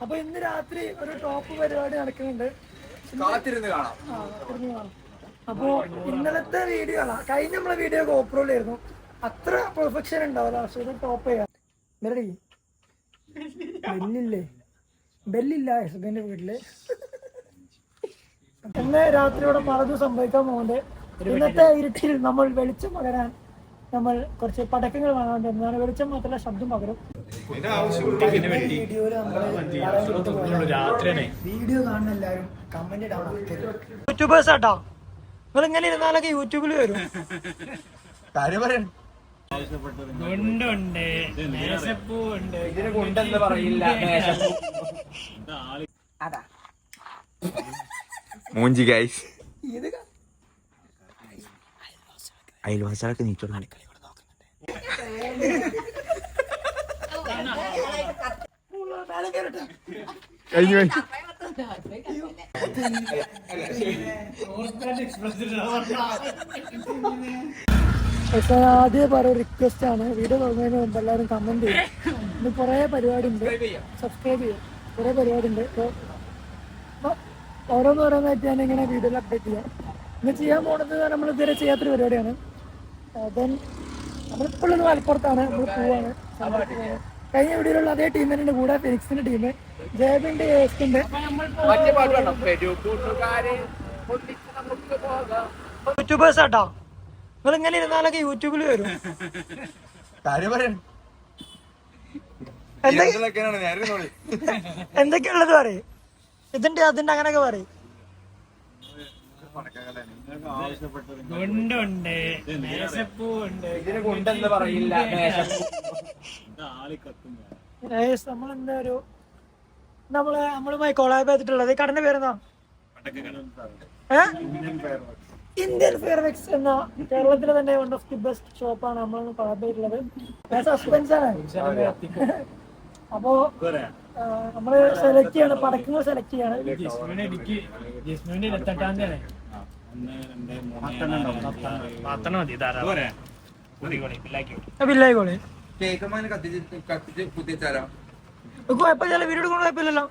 അപ്പൊ ഇന്ന് രാത്രി ഒരു ടോപ്പ് പരിപാടി നടക്കുന്നുണ്ട്. കാത്തിരുന്ന് കാണാം. അപ്പോ ഇന്നലത്തെ വീഡിയോ ആണ്, കഴിഞ്ഞ നമ്മളെ വീഡിയോ ഗോപ്രോയിലായിരുന്നു. അത്ര പെർഫെക്ഷൻ ഉണ്ടാവില്ല, പക്ഷെ ഇത് ടോപ്പ് ചെയ്യാം. ബെല്ലില്ലേ? ബെല്ലില്ല ഹസ്ബൻഡിന്റെ വീട്ടില്. ഇന്ന് രാത്രി ഇവിടെ പലതും സംഭവിക്കാൻ പോകുന്നുണ്ട്. ഇന്നത്തെ ഇരുട്ടിൽ നമ്മൾ വെളിച്ചം പകരാൻ നമ്മൾ കുറച്ച് പടക്കങ്ങൾ വാങ്ങാൻ എന്നാണ്. വെളിച്ചം മാത്രമല്ല, ശബ്ദം പകരും. വീഡിയോ കാണുന്ന എല്ലാവരും കമന്റ് ഇടാൻ മറക്കരുത്. യൂട്യൂബേഴ്സ് ആട്ടോ, നിങ്ങൾ ഇങ്ങനെ ഇരുന്നാലൊക്കെ യൂട്യൂബിൽ വരും. ഇതിന് കൊണ്ടെന്ന് പറയില്ല. മൂഞ്ചി ഗൈസ്. അയൽവാസികളൊക്കെ നീച്ചോളൂ. കഴിഞ്ഞു ആദ്യം പറയ റിക്വസ്റ്റ് ആണ്, വീഡിയോ തുടങ്ങുന്നതിന് മുമ്പ് എല്ലാവരും കമന്റ് ചെയ്യും. ഇന്ന് കുറെ പരിപാടി ഉണ്ട്, സബ്സ്ക്രൈബ് ചെയ്യും. കുറെ പരിപാടി ഉണ്ട്. അപ്പോൾ ഓരോന്നായിട്ട് ഞാൻ ഇങ്ങനെ വീഡിയോയിൽ അപ്ഡേറ്റ് ചെയ്യാം. ഇന്ന് ചെയ്യാൻ പോകുന്നത് നമ്മൾ ഇതുവരെ ചെയ്യാത്തൊരു പരിപാടിയാണ്. ദെൻ നമ്മളിപ്പോഴുള്ളത് മലപ്പുറത്താണ്, നമ്മൾ പോവാണ്. കഴിഞ്ഞ വീഡിയോയിലുള്ള അതേ ടീം തന്നെയുണ്ട് കൂടെ, ഫിനിക്സിന്റെ ടീം, ജേബിന്റെ ഏസ്റ്റിന്റെ. യൂട്യൂബേഴ്സ് ആട്ടോ, നിങ്ങൾ ഇങ്ങനെ ഇരുന്നാലൊക്കെ യൂട്യൂബിൽ വരും. എന്തൊക്കെയുള്ളത് പറയും, ഇതിന്റെ അതിന്റെ അങ്ങനെയൊക്കെ പറയും. കൊണ്ടെന്ന് പറയില്ല. നമ്മളെന്താ ഒരു നമ്മളുമായി കൊളാബ് ചെയ്തിട്ടുള്ളത്. കടന്റെ പേരെന്താ? ഇന്ത്യൻ ഫെയർവെക്സ് എന്ന കേരളത്തിലെ തന്നെ വൺ ഓഫ് ദി ബെസ്റ്റ് ഷോപ്പാണ് നമ്മളൊന്ന് കൊളാബ് ചെയ്തിട്ടുള്ളത്. സസ്പെൻസ് ആണ്. അപ്പോ നമ്മള് സെലക്ട് ചെയ്യാണ്, പടക്കങ്ങൾ സെലക്ട് ചെയ്യാണ്. ബില്ലായിക്കോളെ. കുഴപ്പമില്ല, വീഡിയോ കുഴപ്പമില്ലല്ലോ.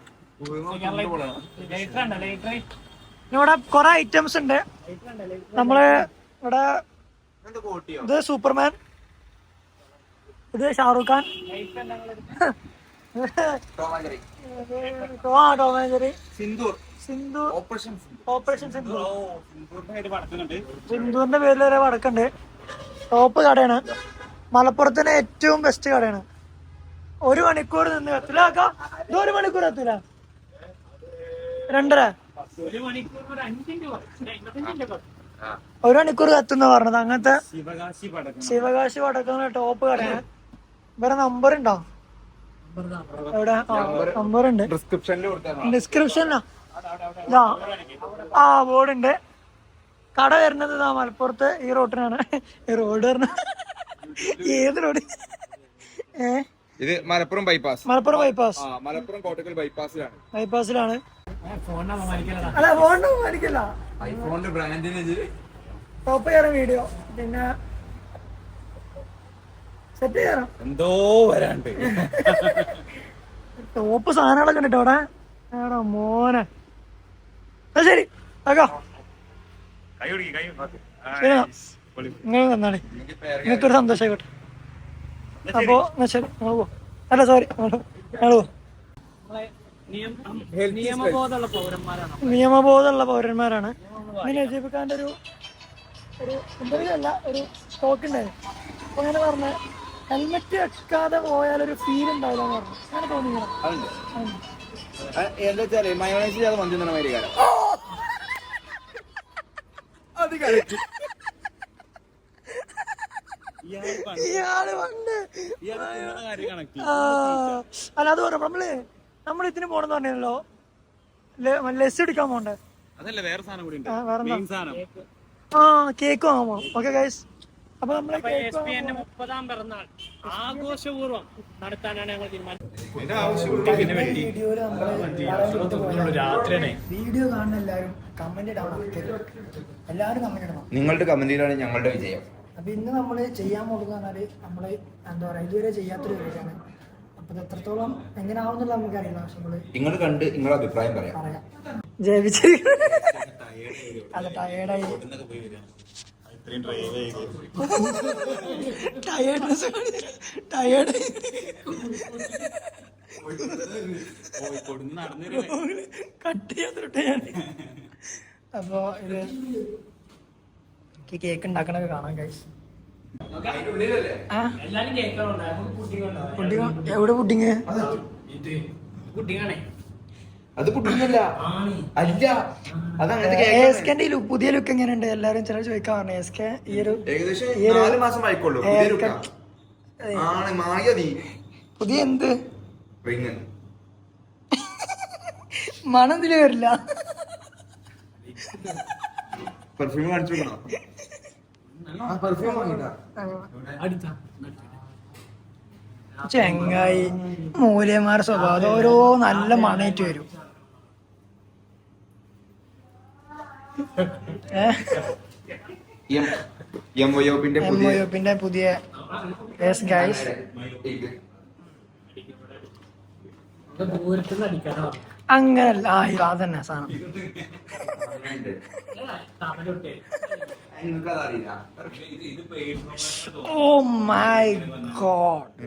ഇവിടെ കൊറേ ഐറ്റംസ് ഉണ്ട്. നമ്മള് ഇവിടെ ഇത് സൂപ്പർമാൻ, ഇത് Shahrukh Khan, Tom and Jerry, Sindhu, operation സിന്ധുവിന്റെ പേരിൽ വരെ പടക്കുണ്ട്. ടോപ്പ് കടയാണ്, മലപ്പുറത്തിന് ഏറ്റവും ബെസ്റ്റ് കടയാണ്. 1 മണിക്കൂർ നിന്ന് എത്തില്ല. ഇത് 1 മണിക്കൂർ എത്തില്ല, 2.5 1 മണിക്കൂർ എത്തുന്ന പറഞ്ഞത്. അങ്ങനത്തെ ശിവകാശി പടക്കുന്ന ടോപ്പ് കടയാണ്. വേറെ നമ്പർ ഉണ്ടോ? എവിടെ? നമ്പർ ഉണ്ട് ഡിസ്ക്രിപ്ഷനിലാ. ആ ബോർഡ് ഉണ്ട്. കട വരുന്നത് ഇതാ മലപ്പുറത്ത് ഈ റോഡിനാണ്. ഈ റോഡ് പറഞ്ഞ ഏത് റോഡ്? ഇത് മലപ്പുറം ബൈപ്പാസ്. മലപ്പുറം കോട്ടക്കൽ ബൈപ്പാസിലാണ്. അല്ല, ഫോണിന് മേടിക്കില്ല. ഐഫോണിന്റെ ബ്രാൻഡിന് ടോപ്പ് ചെയ്യാറ് വീഡിയോ, പിന്നെ സെറ്റ് ചെയ്യാറ് എന്തോ വരാണ്ട് ടോപ്പ് സാധനങ്ങളൊക്കെ ഉണ്ട് അവിടെ. മോനെ ശരി ആക്കാ, നിങ്ങൾ തന്നാളി, നിങ്ങൾക്കൊരു സന്തോഷമായിക്കോട്ടെ. അപ്പോ എന്നാ ശരി, പോ. അല്ല സോറി, നിയമബോധമുള്ള പൗരന്മാരാണ്. ഇങ്ങനെ ജയിപ്പിക്കാൻ്റെ ഒരു ഇന്റർവ്യൂ അല്ല, ഒരു സ്റ്റോക്ക് ഉണ്ടായിരുന്നു. അപ്പൊ അങ്ങനെ പറഞ്ഞ ഹെൽമെറ്റ് വെക്കാതെ പോയാലൊരു ഫീൽ ഉണ്ടാവില്ല എന്ന് പറഞ്ഞു. അങ്ങനെ തോന്നിക്കണം. എന്താ വെച്ചാല് മയോണൈസ് അത് മന്തി തന്നെ മാതിരി കാലം. ഇയാള് പണ്ട് അല്ല, അത് പറഞ്ഞു നമ്മൾ ഇതിന് പോണെന്ന് പറഞ്ഞല്ലോ, ലെസ് എടുക്കാൻ പോണ്ടേ. കേക്ക് വാങ്ങാമോ? ഓക്കെ ഗൈസ്, അപ്പൊ നമ്മള് 30ാം പിറന്നാൾ ആഘോഷപൂർവ്വം നടത്താനാണ് ഞങ്ങൾ തീരുമാനിച്ചത്. വീഡിയോ കാണുന്ന എല്ലാവരും കമന്റ് ഇടാൻ മറക്കരുത്. എല്ലാവരും കമന്റ് ഇടണം. നിങ്ങളുടെ കമന്റിലാണ് ഞങ്ങളുടെ വിജയം. അപ്പൊ ഇന്ന് നമ്മള് ചെയ്യാൻ പോകുന്നത് പറഞ്ഞാല് നമ്മള് എന്താ പറയാ, ഇതുവരെ ചെയ്യാത്തൊരു വീഡിയോയാണ്. അത് എത്രത്തോളം എങ്ങനെ ആവുന്നുള്ള നമുക്കറിയില്ല. പക്ഷെ നമ്മള് നിങ്ങൾ കണ്ട് നിങ്ങളുടെ അഭിപ്രായം പറയാം. പറയാം. ജയിപ്പിച്ച് അത് ടയേർഡായി ടയേർഡ് കട്ട് ചെയ്തിട്ട് ഞാൻ. അപ്പൊ ഇത് കേക്ക് ഉണ്ടാക്കണൊക്കെ കാണാം ഗൈസ്. എല്ലാരും കേൾക്കണുണ്ടായിരുന്നു. പുഡിങ് എവിടെ പുഡിങ്? കുട്ടിയാണേ അത് പുഡിങ്ങല്ല, അല്ല അത് അങ്ങനത്തെ എസ്കെന്റെ പുതിയ ലുക്ക് എങ്ങനെയുണ്ട്? എല്ലാരും ചിലർ ചോദിക്കാൻ പറഞ്ഞു. എസ്കെ ഈ ഒരു ഏകദേശം 4 മാസം ആയിക്കോളൂ. പുതിയ എന്ത് റിങ് മണം ഇതില് വരില്ല. പെർഫ്യൂം കാണിച്ചു പെർഫ്യൂം ചെങ്ങായി മൂല്യന്മാരുടെ സ്വഭാവം അത് ഓരോ നല്ല മണേറ്റ് വരും. എംഒയോപ്പിന്റെ പുതിയ ഗൈസ് ദൂരത്തുനിന്ന് അടിക്കാനോ അങ്ങനല്ല. അതന്നെ സാധനം. Oh my god.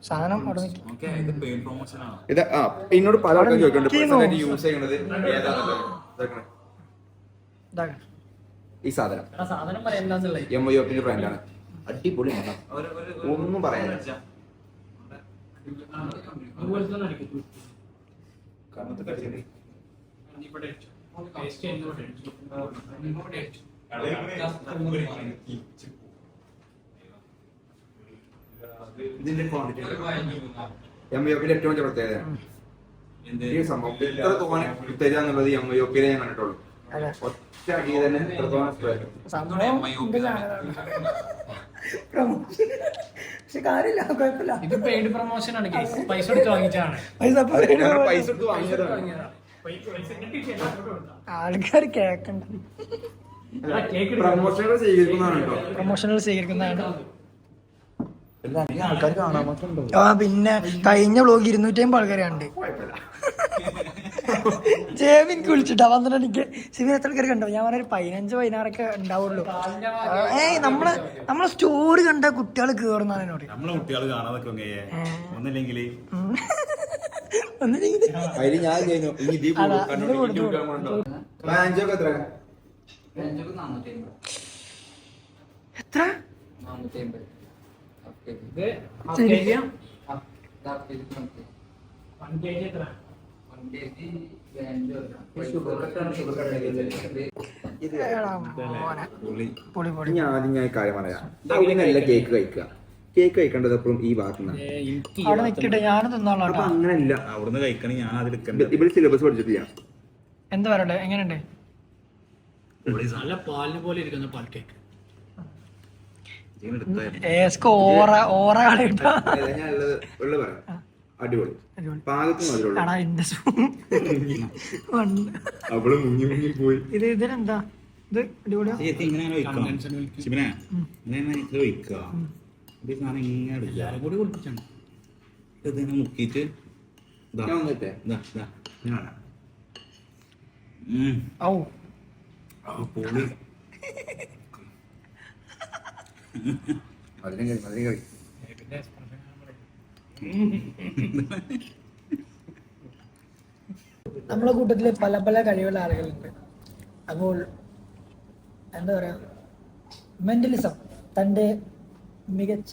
സാധനം എന്നോട് പല ആൾക്കാരും ചോദിക്കുന്നുണ്ട് യൂസ് ചെയ്യണത് ഈ സാധനം. എംഒയോപ്പിന്റെ ബ്രാൻഡാണ്. അടിപൊളി ഒന്നും പറയാനില്ല. ഇതിന്റെ ക്വാണ്ടിറ്റി എംഒയോപ്പിന്റെ ഏറ്റവും വലിയ പ്രത്യേകത ഈ സംഭവം ഇത്ര തോനെ തരിക എന്നുള്ളത് എംഒയോപ്പിയിലെ ഞാൻ കണ്ടിട്ടുള്ളൂ. ഒറ്റ അടി തന്നെ ഇത്ര തോനെ പക്ഷെ കാര്യമില്ല, കുഴപ്പമില്ല. ഇത് പെയ്ഡ് പ്രൊമോഷൻ ആണ്. പൈസ എടുത്ത് വാങ്ങിച്ചാണ്. പൈസ എടുത്ത് വാങ്ങിയതാണ്. ആൾക്കാർ കേക്കണ്ട. പ്രൊമോഷനുകൾ സ്വീകരിക്കുന്നതാണ് കേട്ടോ. പ്രൊമോഷനുകൾ സ്വീകരിക്കുന്നതാണ്. ആൾക്കാർ കാണാൻ മാത്രം. പിന്നെ കഴിഞ്ഞ വ്ലോഗ് 250 ആൾക്കാരെ കണ്ട്. ജേവിൻക്ക് വിളിച്ചിട്ടാ 12 മണിക്ക്. സിവിൽ എത്ര ആൾക്കാർ കണ്ടോ? ഞാൻ പറഞ്ഞൊരു 15-16 ഉണ്ടാവുള്ളൂ. നമ്മളെ സ്റ്റോറി കണ്ട കുട്ടികൾ കേറുന്നാണ് എന്നോട്. നമ്മളെ കുട്ടികൾ കാണാതൊക്കെ ഒന്നില്ലെങ്കിൽ എത്ര ഞാൻ ആദ്യം കാര്യം പറയാം. അങ്ങനെയല്ല കേക്ക് കഴിക്കുക. കേക്ക് കഴിക്കേണ്ടത് എപ്പോഴും ഈ ഭാഗത്തുനിന്നാണ്. അവിടെ നിൽക്കട്ടെ, ഞാനും തിന്നോളാം. അപ്പൊ അങ്ങനെയല്ല, അവിടുന്ന് കഴിക്കണേ ഞാൻ അതിൽ ഇവിടെ സിലബസ് പഠിച്ചിട്ടില്ല. എന്താ പറയട്ടെ, എങ്ങനെയുണ്ട്? നല്ല പാലിന് പോലെ ഇരിക്കുന്ന പാൽ കേക്ക്. ഓറ ഞാനുള്ളത് ഉള്ള പറയാം. അടിപൊളി പാകത്തിന് അവള് മുങ്ങി മുങ്ങി പോയി. ഇത് ഇതിനെന്താ ഇത്? അടിപൊളിയാ. ഇങ്ങനെ ഒഴിക്കുക. കൂടി കുളിപ്പിച്ചാണ് ഇതിനെ മുക്കിയിട്ട് പൊളി. നമ്മളെ കൂട്ടത്തില് പല പല കഴിവുള്ള ആളുകളുണ്ട്. അപ്പോൾ എന്താ പറയാ, മെന്റലിസം തന്റെ മികച്ച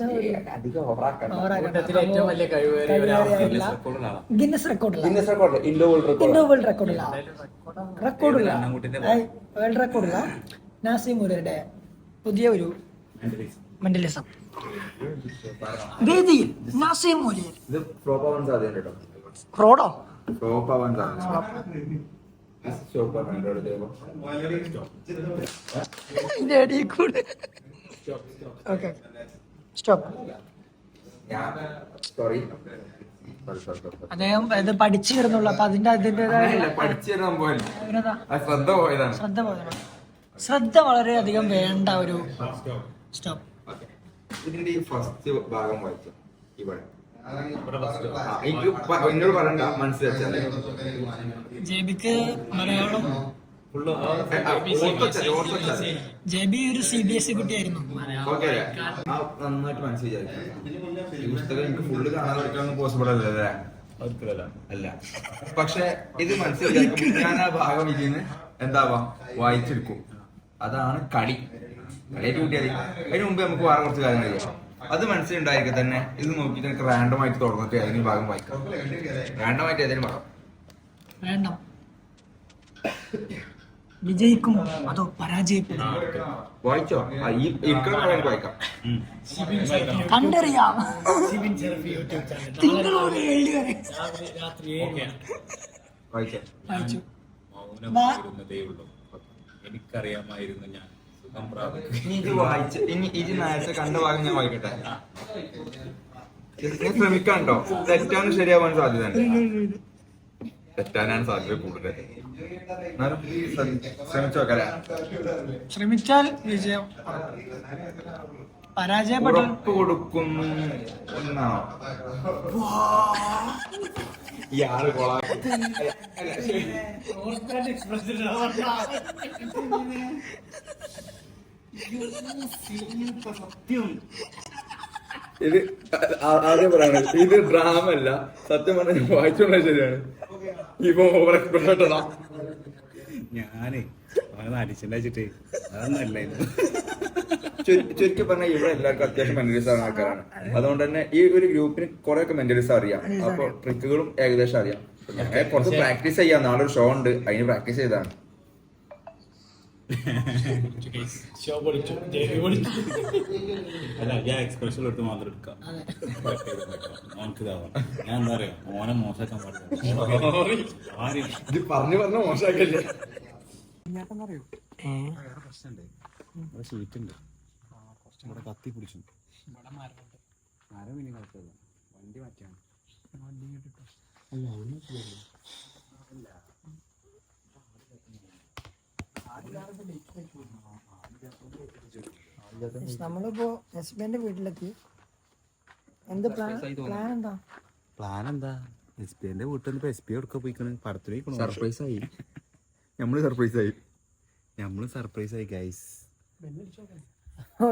ഗിന്നസ് റെക്കോർഡുള്ള വേൾഡ് റെക്കോർഡുള്ള നാസിം മുരയുടെ പുതിയ ഒരു മെന്റലിസം വേദിയിൽ നാസിം മുരയിൽ റോഡോ അദ്ദേഹം ഇത് പഠിച്ചു കിടന്നുള്ളു. അപ്പൊ അതിന്റേതായ ശ്രദ്ധ വളരെയധികം വേണ്ട ഒരു സ്റ്റോപ്പ്. ഇതിന്റെ ഈ ഫസ്റ്റ് ഭാഗം വായിച്ചു. ഇവിടെ എനിക്ക് എന്നോട് പറയണ്ട മനസ്സിലാച്ചാൽ ജെബിക്ക് മലയാളം ജെബി ഒരു CBSE കുട്ടിയായിരുന്നു. നന്നായിട്ട് മനസ്സിലാക്കി ഈ പുസ്തകം എനിക്ക് ഫുള്ള് കാണാൻ പഠിക്കാനൊന്നും പോസിബിൾ അല്ലേ? അല്ല. പക്ഷെ ഇത് മനസ്സിലാക്കി ഞാൻ ആ ഭാഗം ഇതിന്ന് എന്താവാ വായിച്ചെടുക്കും. അതാണ് കളിയായിട്ട് കൂട്ടിയാൽ അതിന് മുമ്പ് നമുക്ക് വേറെ കുറച്ച് കാര്യങ്ങൾ ചെയ്യാം. അത് മനസ്സിലുണ്ടായിരിക്കെ തന്നെ ഇത് നോക്കിയിട്ട് എനിക്ക് റാൻഡമായിട്ട് തുറന്നിട്ട് ഏതെങ്കിലും ഭാഗം വായിക്കാം. റാൻഡമായിട്ട് ഏതെങ്കിലും ഭാഗം വേണ്ട. വിജയിക്കും അതോ പരാജയപ്പെടും? വായിച്ചോ? ഈ ഇരിക്കുന്ന ഭാഗം വായിക്കാം. കണ്ടറിയാം. വായിച്ചോ? എനിക്കറിയാമായിരുന്നു ഞാൻ സുഖം പ്രാപിക്കും. ഇനി ഇത് വായിച്ച് ഇത് നേരത്തെ കണ്ട ഭാഗം ഞാൻ വായിക്കട്ടെ. ഞാൻ ശ്രമിക്കാണ്ടോ? തെറ്റാനും ശരിയാവാൻ സാധ്യത ഉണ്ട്. തെറ്റാനാണ് സാധ്യത കൂടുതൽ. ശ്രമിച്ചു നോക്കല്ലേ? ശ്രമിച്ചാൽ വിജയം. പരാജയപ്പെട്ട ഉറപ്പ് കൊടുക്കുന്നു എന്നാണോ? ഇയാള് ഇത് ആദ്യം പറയണ ഇത് ഡ്രാമ അല്ല, സത്യം പറഞ്ഞ വായിച്ചോണ്ടാ ശരിയാണ്. ഇപ്പൊ ഓവർ എക്സ്പ്രഷൻ ഞാനേ അടിച്ചിട്ട് അതൊന്നല്ലായിരുന്നു. ചുരുക്കി പറഞ്ഞാൽ ഇവിടെ എല്ലാവർക്കും അത്യാവശ്യം മെന്റലിസ്റ്റ് ആവുന്ന ആൾക്കാരാണ്. അതുകൊണ്ട് തന്നെ ഈ ഒരു ഗ്രൂപ്പിന് കുറെ ഒക്കെ മെന്റലിസ്റ്റ് അറിയാം. അപ്പൊ ട്രിക്കുകളും ഏകദേശം അറിയാം. ഞങ്ങൾ കുറച്ച് പ്രാക്ടീസ് ചെയ്യാം. നാളെ ഒരു ഷോ ഉണ്ട്, അതിന് പ്രാക്ടീസ് ചെയ്താണ്. അല്ല ഞാൻ എക്സ്പ്രഷൻ എടുത്ത് മാത്രം എടുക്കാം. ഞാൻ എന്താ പറയാ ഓനെ മോശമാക്കാൻ പാടില്ല. ഇത് പറഞ്ഞു മോശമാക്കല്ലേ? പ്രശ്നമുണ്ട്. ഇവിടെ ഷീറ്റുണ്ട്, ഇവിടെ കത്തി പിടിച്ചു. മരം ഇനി കുഴപ്പമില്ല, വണ്ടി മാറ്റിയാണ്. നമ്മളിപ്പോ ഹസ്ബൻഡിന്റെ വീട്ടിലെത്തി. എന്ത് പ്ലാൻ എന്താ? പ്ലാൻ എന്താ? SP ന്റെ വീട്ടിൽ നിന്ന് SP എടുക്കാൻ പോയിക്കണ്. പടത്തിന് സർപ്രൈസ് ആയി. നമ്മള് സർപ്രൈസ് ആയി ഗൈസ്.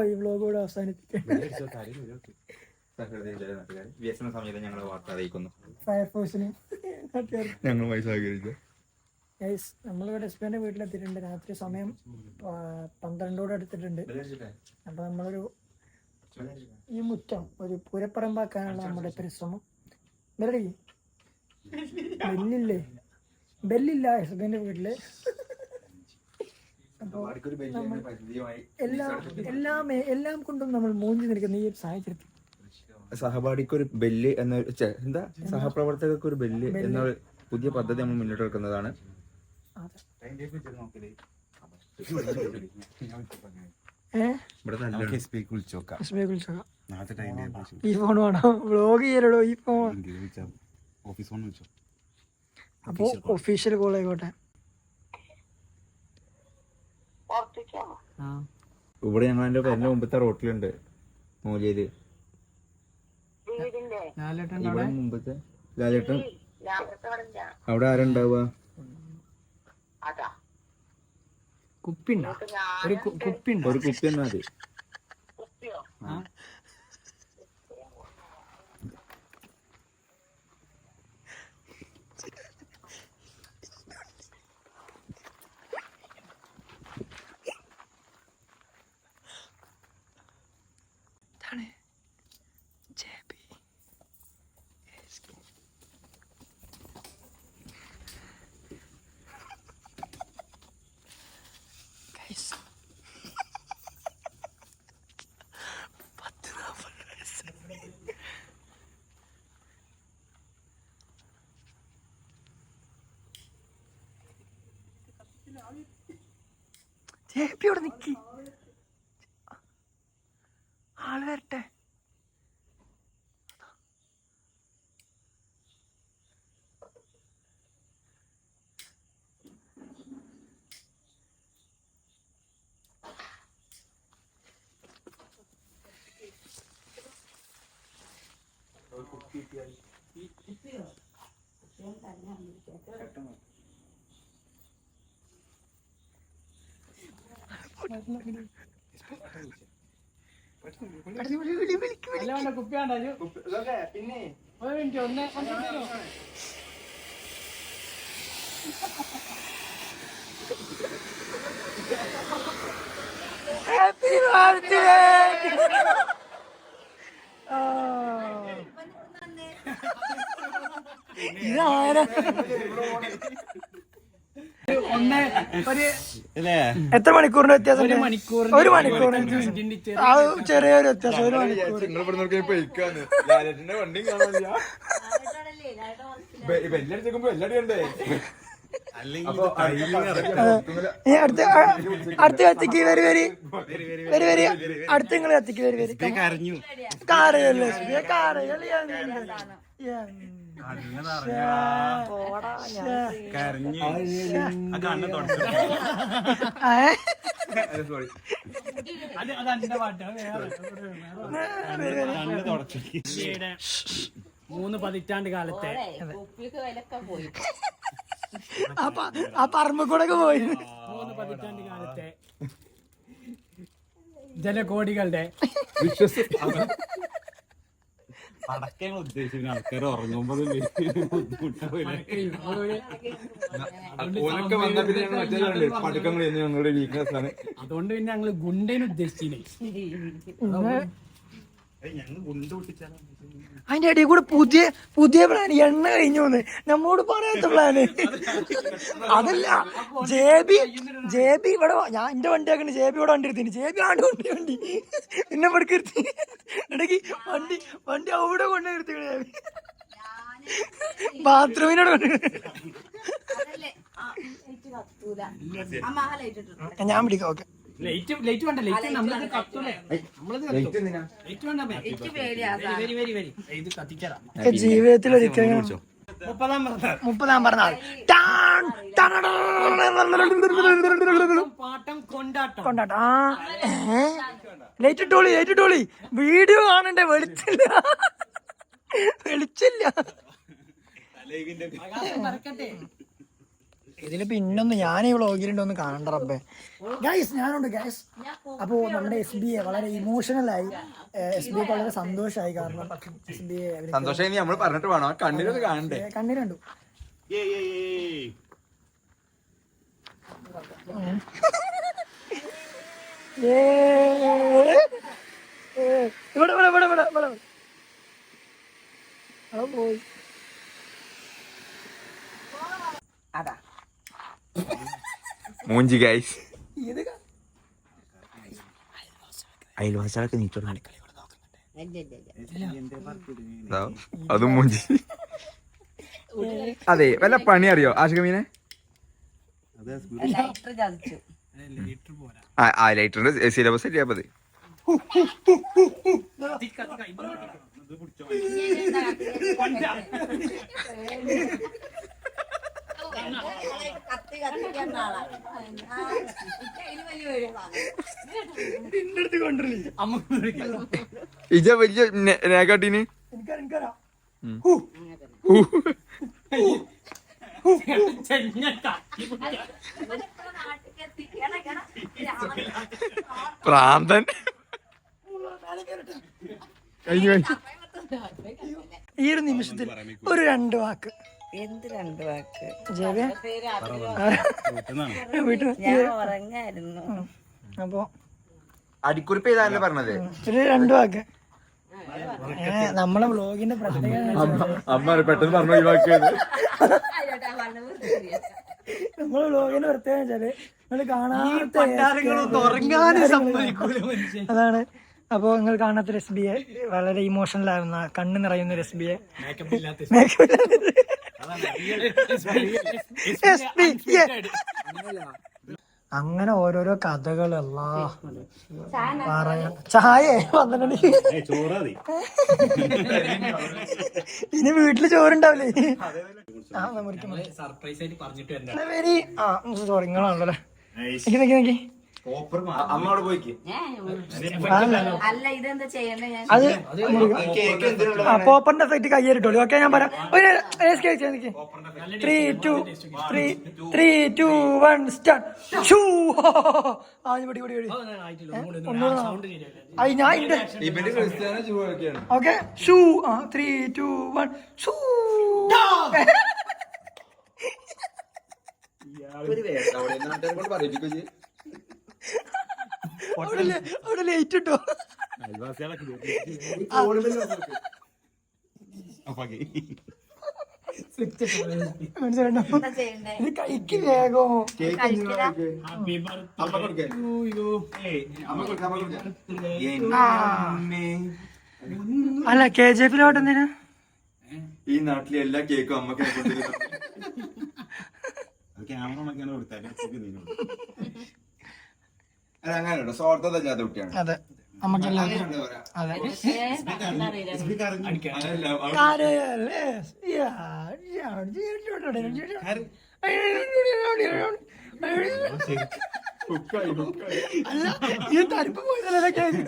ഈ വ്ലോഗ് കൂടെ അവസാനിപ്പിക്കാം. സമയത്ത് ഞങ്ങൾ വാർത്ത അറിയിക്കുന്നു. ഫയർഫോഴ്സിന് ഞങ്ങൾ പൈസ സഹകരിച്ചു. ഗൈസ് നമ്മളിവിടെ ഹസ്ബൻഡിന്റെ വീട്ടിലെത്തിയിട്ടുണ്ട്. രാത്രി സമയം 12 അടുത്തിട്ടുണ്ട്. അപ്പൊ നമ്മളൊരു ഈ മുറ്റം ഒരു പുരപ്പറമ്പാക്കാനുള്ള നമ്മുടെ പരിശ്രമം. ബെല്ലില്ല ഹസ്ബൻഡിന്റെ വീട്ടില്. അപ്പൊ എല്ലാം കൊണ്ടും നമ്മൾ മൂഞ്ചി നിൽക്കുന്ന ഈ സാഹചര്യത്തിൽ സഹപാഠിക്ക് ഒരു ബെല്ല് എന്ന എന്താ സഹപ്രവർത്തകർക്ക് ഒരു ബെല്ല് എന്ന പുതിയ പദ്ധതി നമ്മൾ മുന്നോട്ട് വെക്കുന്നതാണ്. ഈ ഫോൺ വേണോ? വ്ലോഗ് ചെയ്യലോ ഈ ഫോൺ? അപ്പൊ ഒഫീഷ്യൽ കോൾ ആയിക്കോട്ടെ. ഇവിടെ ഞങ്ങൾ എന്റെ പേരിന്റെ മുമ്പത്തെ റോട്ടിലുണ്ട് മൂലയില്. ഇവിടെ മുമ്പത്തെ ലാലേട്ടൻ അവിടെ ആരുണ്ടാവുക? കുപ്പിണ്ടോ? ഒരു കുപ്പി എന്നാ മതി. ചേപ്പിയോടെ നിക്കി, ആള് വരട്ടെ. അല്ല കുപ്പിയാണ്ടോ പിന്നെ ഒരു മിനിറ്റ് ഒന്ന് ഹാപ്പി ബർത്ത്ഡേ. ഇതാരാ? ഒന്ന് ഒരു എത്ര മണിക്കൂറിന്റെ വ്യത്യാസം? ഒരു മണിക്കൂർ ഒരു മണിക്കൂർ. ആ ചെറിയൊരു വ്യത്യാസം. ഒരു മണിക്കൂർ. നിങ്ങൾ ഇവിടെ പോയിക്കാന്ന് ലാലേട്ടന്റെ വണ്ടിയും കാണാനില്ല. ബെല്ലടിച്ചേക്കുമ്പോ ബെല്ലടിയണ്ടേ? അപ്പൊ ഈ അടുത്ത കത്തിക്ക് വരി അടുത്ത നിങ്ങൾ കത്തിക്ക് വരി കരഞ്ഞു കാറയല്ലേ കരഞ്ഞു ആ കണ്ണ് തുടച്ചു അതെന്റെ പാട്ട് കണ്ണ് തുടച്ചു 3 പതിറ്റാണ്ട് കാലത്തെ ആ പറമ്പ് കൂടെ പോയി. 3 പതിറ്റാണ്ട് കാലത്തെ ജനകോടികളുടെ പടക്കങ്ങൾ ഉദ്ദേശിക്കുന്ന ആൾക്കാർ ഉറങ്ങുമ്പോൾ ബുദ്ധിമുട്ടാവില്ല. ഓനൊക്കെ വന്ന പിന്നെ ഞങ്ങൾ മറ്റേ പടക്കങ്ങൾ ഞങ്ങളുടെ വീക്ക്നെസ് ആണ്. അതുകൊണ്ട് പിന്നെ ഞങ്ങള് ഗുണ്ടേനെ ഉദ്ദേശിച്ചില്ലേ. ഞങ്ങൾ ഗുണ്ട് പൊട്ടിച്ചാലോ? അതിന്റെ ഇടയിൽ കൂടെ പുതിയ പ്ലാൻ എണ്ണ കഴിഞ്ഞു നമ്മോട് പറയാത്ത പ്ലാന്. അതല്ല ജേബി ഇവിടെ ഞാൻ എന്റെ വണ്ടി ആക്കണ്ട്. ജേബി ഇവിടെ വണ്ടി എടുത്തിന്. ജേബി ആണ്ട് വണ്ടി പിന്നെ ഇവിടേക്ക് എടുത്തി ഇടയ്ക്ക് വണ്ടി അവിടെ കൊണ്ടു നിർത്തി ബാത്റൂമിനോട് കൊണ്ട് ഞാൻ പിടിക്കാം. ഓക്കെ ലൈറ്റ് വേണ്ട. ലൈറ്റ് നമ്മളത് കത്തൂലേ. ഇത് കത്തിച്ചറാം. ജീവിതത്തിൽ ഒരിക്കലും 30-ാം പിറന്നാൾ പാട്ടം കൊണ്ടാട്ടം കൊണ്ടാട്ടം. ലൈറ്റ് ഇട്ടോളി വീഡിയോ കാണണ്ടേ? വെളിച്ചില്ല ഇതില് പിന്നൊന്ന് ഞാൻ ഈ വ്ളോഗിലുണ്ടോന്ന് കാണണ്ട റബ്ബേ. ഗൈസ് ഞാനുണ്ട് ഗൈസ്. അപ്പോ നമ്മുടെ SBA വളരെ ഇമോഷണലായി. SBA വളരെ സന്തോഷമായി. കാരണം SBA സന്തോഷം നമ്മൾ പറഞ്ഞിട്ട് വേണം. കണ്ണിലൊന്ന് കാണണ്ടേ? കണ്ണിലുണ്ട്. ഇവിടെ പോയി മൂഞ്ചി ഗൈസ്. ഇത് അയൽവാസികളൊക്കെ നീറ്റോളൂ. അതും മൂഞ്ചി. അതെ വല്ല പണി അറിയോ ആഷികമീനെ? ആ ലൈറ്ററിന്റെ സിലബസ് ശരിയാ മതി. ഇജ വലിയ നേക്കാട്ടീന് പ്രാന്തൻ കഴിഞ്ഞു. ഈ ഒരു നിമിഷത്തിൽ ഒരു 2 വാക്ക്. എന്ത് 2 വാക്ക്? ഉറങ്ങായിരുന്നു. അപ്പൊ അടിക്കുറിപ്പ് ചെയ്താലേ പറഞ്ഞത്. ഒരു 2 വാക്ക്. നമ്മളെ വ്ളോഗിന്റെ പ്രത്യേകത അമ്മ പെട്ടെന്ന് പറഞ്ഞു ഒഴിവാക്കിയത്. നമ്മളെ വ്ളോഗിന്റെ പ്രത്യേകത വെച്ചാല് നിങ്ങൾ കാണാത്ത അതാണ്. അപ്പോൾ നിങ്ങൾ കാണാത്ത SBA വളരെ ഇമോഷണൽ ആവുന്ന കണ്ണ് നിറയുന്ന SBA അങ്ങനെ ഓരോരോ കഥകളല്ല പറയാ. ചായ വന്നിട്ടുണ്ട്. ഇനി വീട്ടില് ചോറുണ്ടാവില്ലേ? സർപ്രൈസ് ആയിട്ട് പറഞ്ഞിട്ട് വെരി സോറി നിങ്ങളാണല്ലോ. നോക്കി അമ്മ അവിടെ പോയിക്ക്. അല്ല ഇതെന്താ ചെയ്യണ്ടേ ഞാൻ അത് കേക്ക് എന്തിനുള്ള ആ പോപ്പറിന്റെ എഫക്റ്റ് കയ്യേറിട്ടോളൂ. ഓക്കെ ഞാൻ പറയാം. 3, 2, 1 സ്റ്റാർട്ട്. ഞാൻ ഇവന്റെ ക്രിസ്ത്യാനോ ചൂടൊക്കെയാണ്. ഓക്കെ ഷൂ. 3, 2, 1 ഷൂ. അവിടെ ലേറ്റ് ഇട്ടോ. മനസ്സിലുണ്ടോ? എന്താ ചെയ്യണ്ടേ ഇത് കഴിക്ക് വേഗം. അല്ല KGF-ലോട്ട് എന്തിനാ? ഈ നാട്ടിലെ എല്ലാ കേക്കും അമ്മ അങ്ങനെ സ്വാർത്ഥതല്ലാത്ത കുട്ടിയാണ്. അതെ നമുക്കെല്ലാവർക്കും അതെ. അല്ല ഈ തരിപ്പ് പോയതല്ലേ കേക്ക്.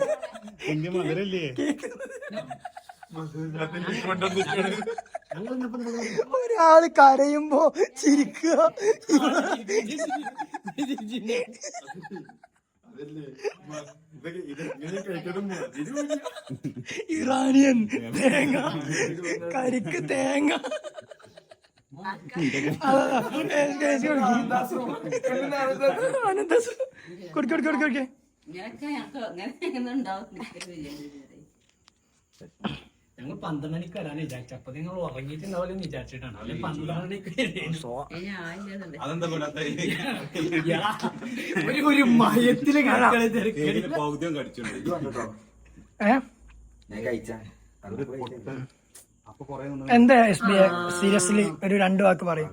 ഒരാള് കരയുമ്പോ ചിരിക്കുക. ഇറാനിയൻ തേങ്ങ കരിക്ക് തേങ്ങ. കൊടുക്കേ. ഞങ്ങൾ 12 മണിക്ക് വരാൻ വിചാരിച്ചു. അപ്പൊ നിങ്ങൾ ഉറങ്ങിയിട്ടുണ്ടാവില്ല വിചാരിച്ചിട്ടാണ്. അല്ലെ 12 മണിക്ക് ഒരു മയത്തില് എന്താ SBA സീരിയസ്ലി ഒരു 2 വാക്ക് പറയും.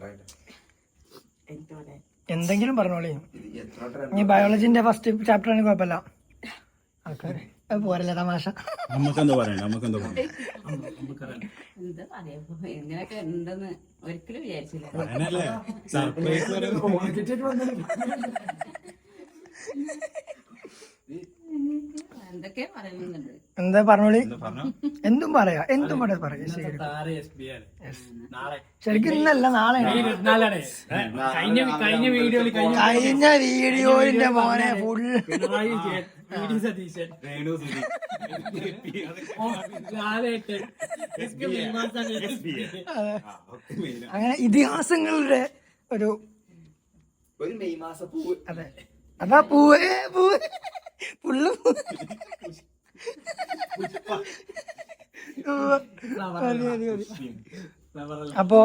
എന്തെങ്കിലും പറഞ്ഞോളി. ഈ ബയോളജിന്റെ ഫസ്റ്റ് ചാപ്റ്റർ ആണെങ്കിൽ കുഴപ്പമില്ല. ആൾക്കാര് അത് പോരല്ലേ തമാശ. എന്താ പറയാ ഇങ്ങനെയൊക്കെ ഉണ്ടെന്ന് ഒരിക്കലും വിചാരിച്ചില്ല. എന്തൊക്കെയാ പറയുന്നുണ്ട്. എന്താ പറഞ്ഞോളി. എന്തും പറയാ. ശരിക്കും ഇന്നല്ല നാളെയാണ്. കഴിഞ്ഞ വീഡിയോയിൽ കഴിഞ്ഞ വീഡിയോയിന്റെ മോനെ ഫുൾ അങ്ങനെ ഇതിഹാസങ്ങളുടെ ഒരു മെയ് മാസ പൂവ്. അതെ അതാ പൂവേ ഫുള്ള് അപ്പോ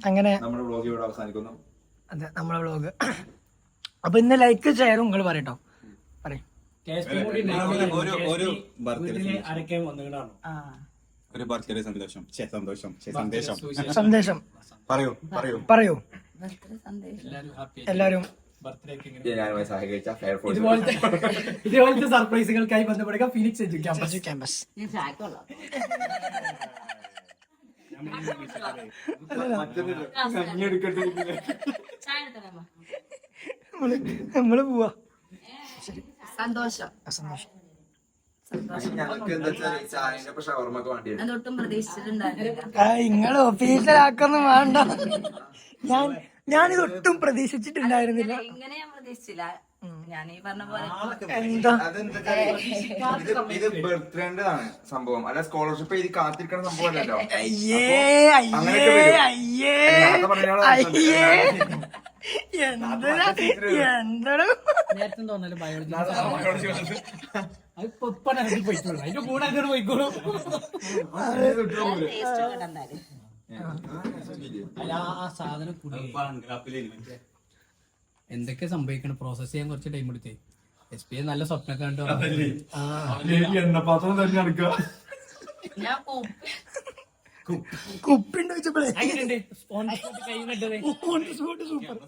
അങ്ങനെ നമ്മുടെ വ്ളോഗ് ഇവിടെ അവസാനിക്കുന്നു. അതെ നമ്മളെ വ്ളോഗ്. അപ്പൊ ഇന്ന് ലൈക്ക് ഷെയറും നിങ്ങൾ പറയട്ടോ. പറയും ഒരു ബർത്ത്ഡേ സന്ദേശം പറയൂ. എല്ലാരും ഇതുപോലത്തെ സർപ്രൈസുകൾക്കായി ബന്ധപ്പെടുക ഫീനിക്സ് എഡ്യൂ ക്യാമ്പസ്. ഞാൻ ചായക്കൊള്ളാം. നമ്മള് പോവാ. സന്തോഷം. ഞങ്ങൾക്ക് എന്താ വെച്ചാൽ ചായന്റെ ഷവർമ്മക്ക് വേണ്ടി ഞാൻ ഒട്ടും പ്രതീക്ഷിച്ചിട്ടുണ്ടായിരുന്നില്ല. നിങ്ങള് ഒഫീഷ്യലാക്കൊന്നും വേണ്ട. ഞാനിത് ഒട്ടും പ്രതീക്ഷിച്ചിട്ടുണ്ടായിരുന്നില്ല. ഇങ്ങനെ ഞാൻ പ്രതീക്ഷിച്ചില്ല. ഞാൻ ഈ പറഞ്ഞ പോലെ എന്താ ഇത് ബർത്ത്ഡേ ആണ് സംഭവം, അല്ല സ്കോളർഷിപ്പ് എഴുതി കാത്തിരിക്കുന്ന സംഭവം അല്ലല്ലോ. അയ്യേ എന്തൊരു നേരത്തെ തോന്നല് ബയോളജി അത് പോയിക്കോളൂ. അതിന്റെ കൂടെ അങ്ങോട്ട് പോയിക്കോളൂ. ടേസ്റ്റ് കണ്ടാല് അല്ല ആ സാധനം എന്തൊക്കെ സംഭവിക്കണം. പ്രോസസ് ചെയ്യാൻ കുറച്ച് ടൈം എടുത്തേ. SBA നല്ല സ്വപ്നം കണ്ടു. എണ്ണപ്പാത്രം തന്നെ എടുക്കുക. ഞാൻ കുപ്പിണ്ട് വെച്ചപ്പോഴേ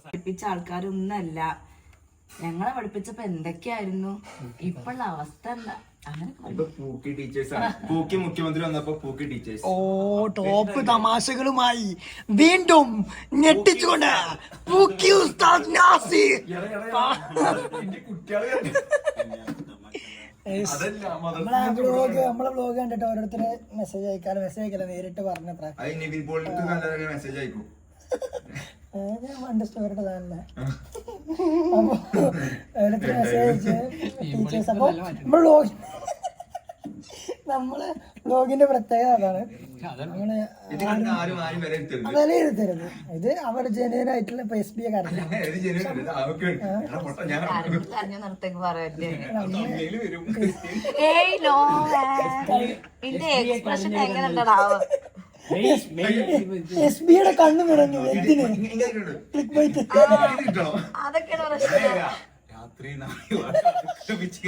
പഠിപ്പിച്ച ആൾക്കാരൊന്നല്ല ഞങ്ങളെ പഠിപ്പിച്ചപ്പോ എന്തൊക്കെയായിരുന്നു. ഇപ്പോഴുള്ള അവസ്ഥ എന്താ? ഇപ്പൊ പൂക്കി ടീച്ചേഴ്സ് ആണ്. പൂക്കി മുഖ്യമന്ത്രി വന്നപ്പോ പൂക്കി ടീച്ചേഴ്സ്. ഓ ടോപ്പ് തമാശകളുമായി വീണ്ടും ഞെട്ടിച്ചുകൊണ്ട് പൂക്കി ഉസ്താദ് നാസി. നമ്മളെ വ്ലോഗ് കണ്ടിട്ട് ഓരോരുത്തരെ മെസ്സേജ് അയക്കാല നേരിട്ട് പറഞ്ഞത്ര നിവിൻ പോളിക്ക് മെസ്സേജ് അയക്കും. ഞാൻ അണ്ടർസ്റ്റാൻഡ് തന്നെ. അപ്പൊ ഓരോരുത്തർ മെസ്സേജ് അയച്ച് ടീച്ചേഴ്സ്. അപ്പൊ നമ്മളെ വ്ലോഗിന്റെ പ്രത്യേകത അതാണ്. നമ്മള് വിലയിരുത്തരുത്. ഇത് അവർ ജെന്യൂൻ ആയിട്ടുള്ള SBA കാര്യം. SBയുടെ കണ്ണു നിറഞ്ഞു. എന്തിന് അതൊക്കെയാണ് പ്രശ്നം.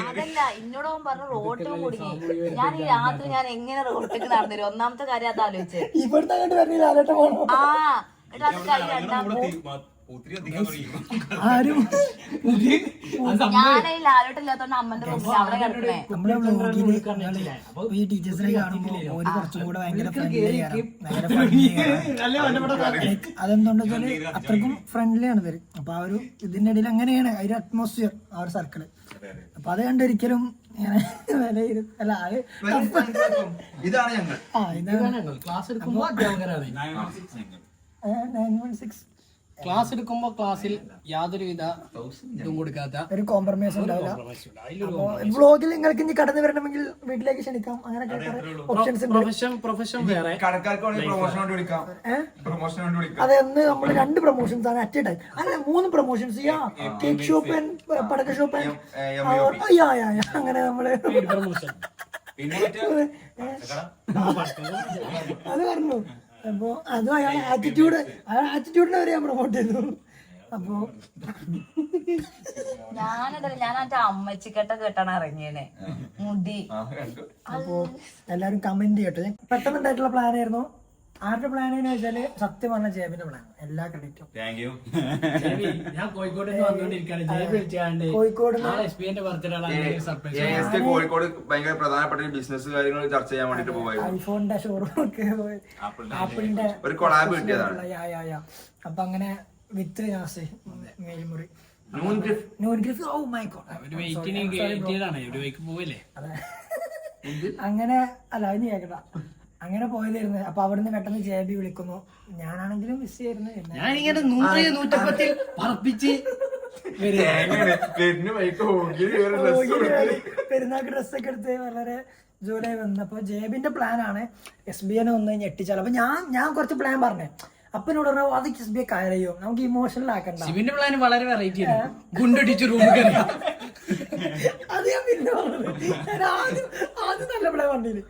അതല്ല എന്നോട് പറഞ്ഞ റോട്ടും കുടുങ്ങി. ഞാൻ ഈ രാത്രി ഞാൻ എങ്ങനെ റോട്ടിക്ക് നടന്നിരും? ഒന്നാമത്തെ കാര്യം അത് ആലോചിച്ച്. ഇവിടുത്തെ അങ്ങോട്ട് വരണ ലാലേട്ടൻ പോണോ? ആ എന്നിട്ട് അത് കഴിഞ്ഞ് രണ്ടാമത്തെ ഞാനീ ലാലോട്ടില്ലാത്തോണ്ട് അമ്മന്റെ റൂമിൽ അവിടെ കിടക്കണേ. നമ്മളെ വ്ലോഗില് ഈ ടീച്ചേഴ്സിനെ കാണുമ്പോ ഓര് കുറച്ചും കൂടെ ഭയങ്കര അതെന്തുകൊണ്ടെന്ന് വെച്ചാല് അത്രക്കും ഫ്രണ്ട്ലി ആണ് ഇവര്. അപ്പൊ ആ ഒരു ഇതിന്റെ ഇടയിൽ അങ്ങനെയാണ് ആ ഒരു അറ്റ്മോസ്ഫിയർ, ആ ഒരു സർക്കിള്. അപ്പൊ അത് കണ്ടൊരിക്കലും ഇങ്ങനെ അല്ല ഇതാണ് ഞങ്ങൾ. ക്ലാസ് എടുക്കുമ്പോ അധ്യാപകരാണ്. 916 ക്ലാസ് എടുക്കുമ്പോ ക്ലാസ്സിൽ യാതൊരുവിധ ഇതും കൊടുക്കാത്ത ഒരു കോംപ്രമൈസ് ഉണ്ടാവില്ല. അപ്പൊ വ്ലോഗിൽ നിങ്ങൾക്ക് ഇനി കടന്നു വരണമെങ്കിൽ വീട്ടിലേക്ക് ക്ഷണിക്കാം. അങ്ങനെയൊക്കെ ഓപ്ഷൻസ് ഉണ്ട്. പ്രൊഫഷൻ വേറെ. കടക്കാർക്ക് പ്രൊമോഷൻ കൊണ്ട് വിളിക്കാം. പ്രൊമോഷൻ കൊണ്ട് വിളിക്കാം. അതെന്ന് നമ്മൾ 2 പ്രൊമോഷൻസ് ആണ് അറ്റ് എ ടൈം. അല്ല 3 പ്രൊമോഷൻസ്. കേക്ക് ഷോപ്പ് ആൻഡ് പടക്ക ഷോപ്പ് അങ്ങനെ നമ്മള് അത് പറഞ്ഞു. അപ്പൊ അതും അയാളെ ആറ്റിറ്റ്യൂഡിനെ വരെ ഞാൻ പ്രൊമോട്ട് ചെയ്തു. അപ്പൊ ഞാൻ എന്റെ അമ്മച്ചിക്കെട്ട കേട്ടാണ് ഇറങ്ങിയേനെ മുടി. അപ്പൊ എല്ലാരും കമന്റ് ചെയ്യട്ടെ. പെട്ടെന്നുണ്ടായിട്ടുള്ള പ്ലാൻ ആയിരുന്നു. ആരുടെ പ്ലാൻ എന്ന് വെച്ചാല് സത്യം പറഞ്ഞ ജേബിന്റെ പ്ലാൻ. എല്ലാ ക്രെഡിറ്റും ഞാൻ കോഴിക്കോട് വന്നോണ്ടിരിക്കാണ്. ജയ വിളിച്ചാണ്ട് കോഴിക്കോട് സർപ്രൈസ്. കോഴിക്കോട് ഭയങ്കര പ്രധാനപ്പെട്ട ബിസിനസ് കാര്യങ്ങൾ ചർച്ച ചെയ്യാൻ വേണ്ടിട്ട് പോവായിരുന്നു. ഐഫോണിന്റെ ഷോറൂം ഒക്കെ ആപ്പിളിന്റെ ഒരു കൊളാബ് കിട്ടിയതാണ്. അപ്പൊ അങ്ങനെ വിത്ത് നാസി മേൽമുറി Oh ഒരു വെയിറ്റിന് ഒരു വൈക്ക് പോവല്ലേ. അങ്ങനെ അല്ല അതിന് കേക്കട്ട. അങ്ങനെ പോയതായിരുന്നു. അപ്പൊ അവിടുന്ന് പെട്ടെന്ന് ജേബി വിളിക്കുന്നു. ഞാനാണെങ്കിലും മിസ് ചെയ്യായിരുന്നു. ഞാനിങ്ങനെ 100-150 പറപ്പിച്ച് പെരുന്നാൾക്ക് ഡ്രസ്സൊക്കെ എടുത്ത് വളരെ ജോലിയായി വന്നപ്പോ ജേബിന്റെ പ്ലാൻ ആണ് SBA ഒന്ന് ഞെട്ടിച്ചാൽ. അപ്പൊ ഞാൻ കുറച്ച് പ്ലാൻ പറഞ്ഞേ. അപ്പൊ എന്നോട് പറഞ്ഞു അത് SBA കയറിയോ, നമുക്ക് ഇമോഷണൽ ആക്കണ്ട. ശിവന്റെ പ്ലാൻ വളരെ വെറൈറ്റി ആണ്. ഗുണ്ടടിച്ച് റൂമിൽ അത് ഞാൻ പിന്നെ പറഞ്ഞത്. ഞാൻ ആദ്യം നല്ല പ്ലാൻ പറഞ്ഞില്ല.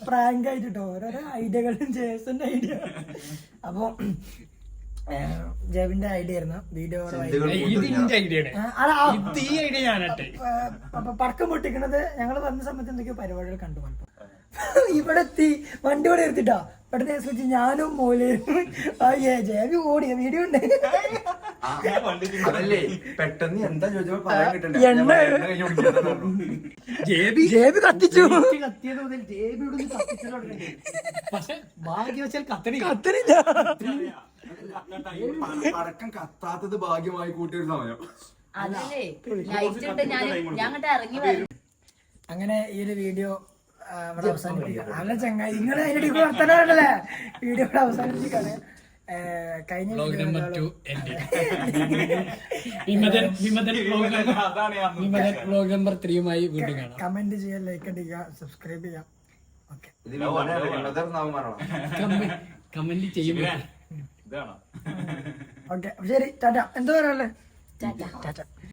പ്രാങ്ക് ആയിട്ടോ ഓരോരോ ഐഡിയകളും ജേസന്റെ ഐഡിയ. അപ്പൊ ജേബിന്റെ ഐഡിയ ആയിരുന്നു വീഡിയോ. അപ്പൊ പടക്കം പൊട്ടിക്കണത് ഞങ്ങൾ വന്ന സമയത്ത് എന്തൊക്കെയോ പരിപാടികൾ കണ്ടു. ഇവിടെ എത്തി വണ്ടി ഇവിടെ എടുത്തിട്ടാ പെട്ടെന്ന് വെച്ച് ഞാനും മോലും ജേബി ഓടിയ വീഡിയോ ഉണ്ട്. അതല്ലേ പെട്ടെന്ന് എന്താ ചോദിച്ചപ്പോ ജേബി കത്തിച്ചു. കത്തിയത് മുതൽ ജേബിയുടെ പക്ഷെ ഭാഗ്യവശാൽ കത്തണില്ല. പടക്കം കത്താത്തത് ഭാഗ്യമായി കൂട്ടിയൊരു സമയം. അതല്ലേ ലൈറ്റ് ഇട്ട് ഞാൻ അങ്ങോട്ട് ഇറങ്ങി വരും. അങ്ങനെ ഈ ഒരു വീഡിയോ ഇവിടെ അവസാനിപ്പിക്കാം. അല്ല ചങ്ങായി നിങ്ങളെ അതിന്റെ വർത്തനല്ലേ വീഡിയോ ഇവിടെ അവസാനിപ്പിക്കാണ്. കഴിഞ്ഞ കമന്റ് ചെയ്യാൻ, ലൈക്ക് അടിക്കുക, സബ്സ്ക്രൈബ് ചെയ്യാം. ഓക്കെ കമന്റ് ചെയ്യുമ്പോൾ ഓക്കെ ശരി. ടാറ്റ. എന്താ പറയാ? ടാറ്റ.